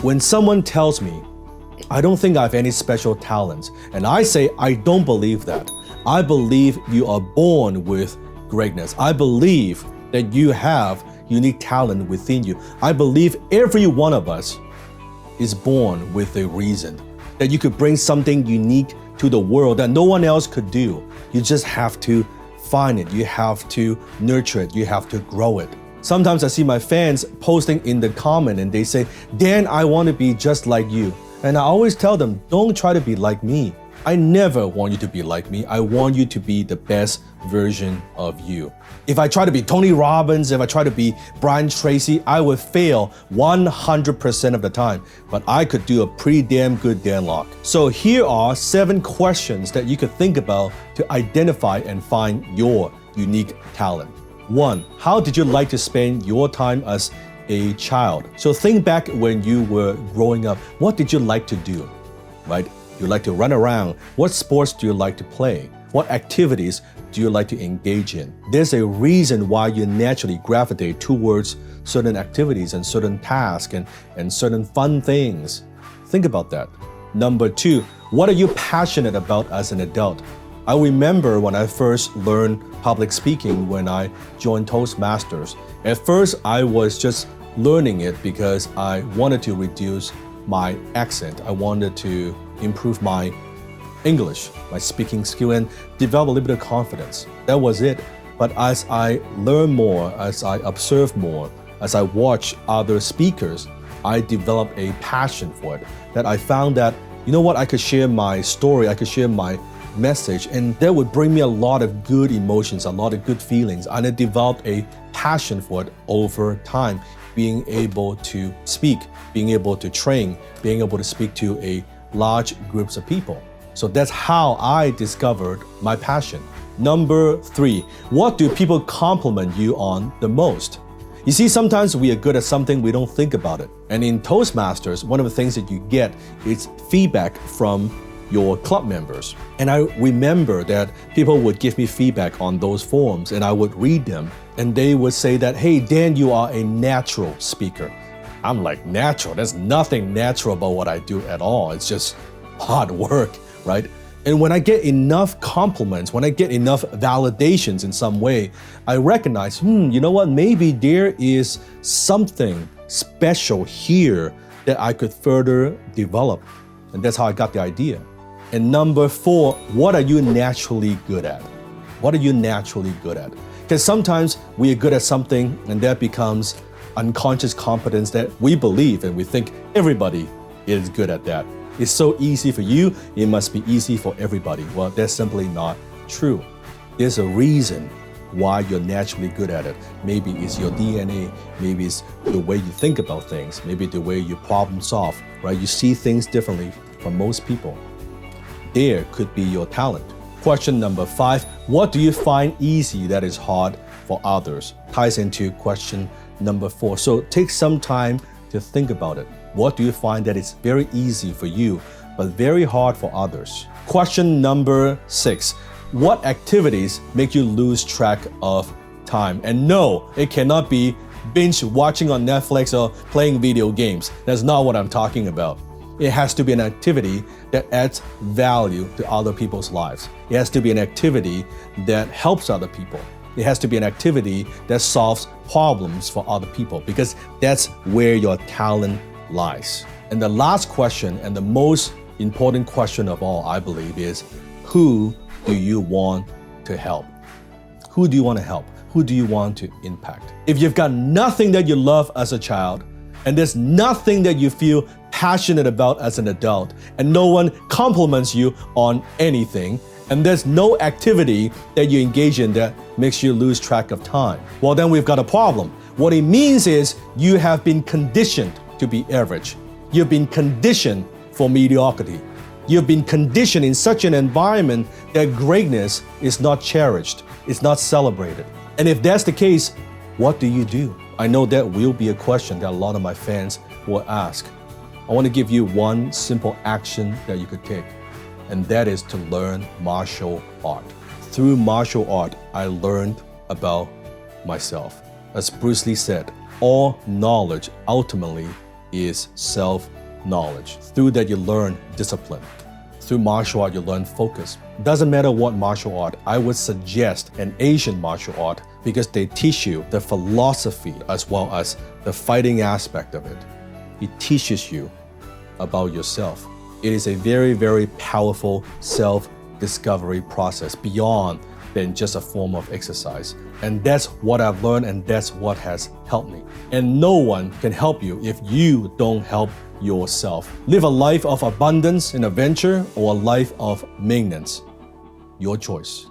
When someone tells me, I don't think I have any special talents, and I say, I don't believe that. I believe you are born with greatness. I believe that you have unique talent within you. I believe every one of us is born with a reason, that you could bring something unique to the world that no one else could do. You just have to find it. You have to nurture it. You have to grow it. Sometimes I see my fans posting in the comment and they say, Dan, I want to be just like you. And I always tell them, don't try to be like me. I never want you to be like me. I want you to be the best version of you. If I try to be Tony Robbins, if I try to be Brian Tracy, I would fail 100% of the time. But I could do a pretty damn good Dan Lok. So here are 7 questions that you could think about to identify and find your unique talent. 1. How did you like to spend your time as a child? So think back when you were growing up. What did you like to do, right? You like to run around. What sports do you like to play? What activities do you like to engage in? There's a reason why you naturally gravitate towards certain activities and certain tasks and certain fun things. Think about that. Number 2, what are you passionate about as an adult? I remember when I first learned public speaking when I joined Toastmasters. At first, I was just learning it because I wanted to reduce my accent. I wanted to improve my English, my speaking skill, and develop a little bit of confidence. That was it. But as I learn more, as I observe more, as I watch other speakers, I developed a passion for it. That I found that, you know what, I could share my story, I could share my message, and that would bring me a lot of good emotions, a lot of good feelings. And I developed a passion for it over time, being able to speak, being able to train, being able to speak to a large groups of people. So that's how I discovered my passion. Number 3, what do people compliment you on the most? You see, sometimes we are good at something, we don't think about it. And in Toastmasters, one of the things that you get is feedback from your club members. And I remember that people would give me feedback on those forums and I would read them and they would say that, hey, Dan, you are a natural speaker. I'm like, natural? There's nothing natural about what I do at all. It's just hard work, right? And when I get enough compliments, when I get enough validations in some way, I recognize, you know what, maybe there is something special here that I could further develop. And that's how I got the idea. And number 4, what are you naturally good at? What are you naturally good at? Because sometimes we are good at something and that becomes unconscious competence that we believe and we think everybody is good at that. It's so easy for you, it must be easy for everybody. Well, that's simply not true. There's a reason why you're naturally good at it. Maybe it's your DNA, maybe it's the way you think about things, maybe the way you problem solve, right? You see things differently from most people. There could be your talent. Question number 5, what do you find easy that is hard for others? Ties into question number 4. So take some time to think about it. What do you find that is very easy for you, but very hard for others? Question number 6, what activities make you lose track of time? And no, it cannot be binge watching on Netflix or playing video games. That's not what I'm talking about. It has to be an activity that adds value to other people's lives. It has to be an activity that helps other people. It has to be an activity that solves problems for other people, because that's where your talent lies. And the last question, and the most important question of all, I believe, is who do you want to help? Who do you want to help? Who do you want to impact? If you've got nothing that you love as a child, and there's nothing that you feel passionate about as an adult, and no one compliments you on anything, and there's no activity that you engage in that makes you lose track of time, well, then we've got a problem. What it means is you have been conditioned to be average. You've been conditioned for mediocrity. You've been conditioned in such an environment that greatness is not cherished, it's not celebrated. And if that's the case, what do you do? I know that will be a question that a lot of my fans will ask. I want to give you one simple action that you could take, and that is to learn martial art. Through martial art, I learned about myself. As Bruce Lee said, all knowledge ultimately is self-knowledge. Through that, you learn discipline. Through martial art, you learn focus. Doesn't matter what martial art, I would suggest an Asian martial art because they teach you the philosophy as well as the fighting aspect of it. It teaches you about yourself. It is a very, very powerful self-discovery process beyond than just a form of exercise. And that's what I've learned, and that's what has helped me. And no one can help you if you don't help yourself. Live a life of abundance and adventure or a life of maintenance. Your choice.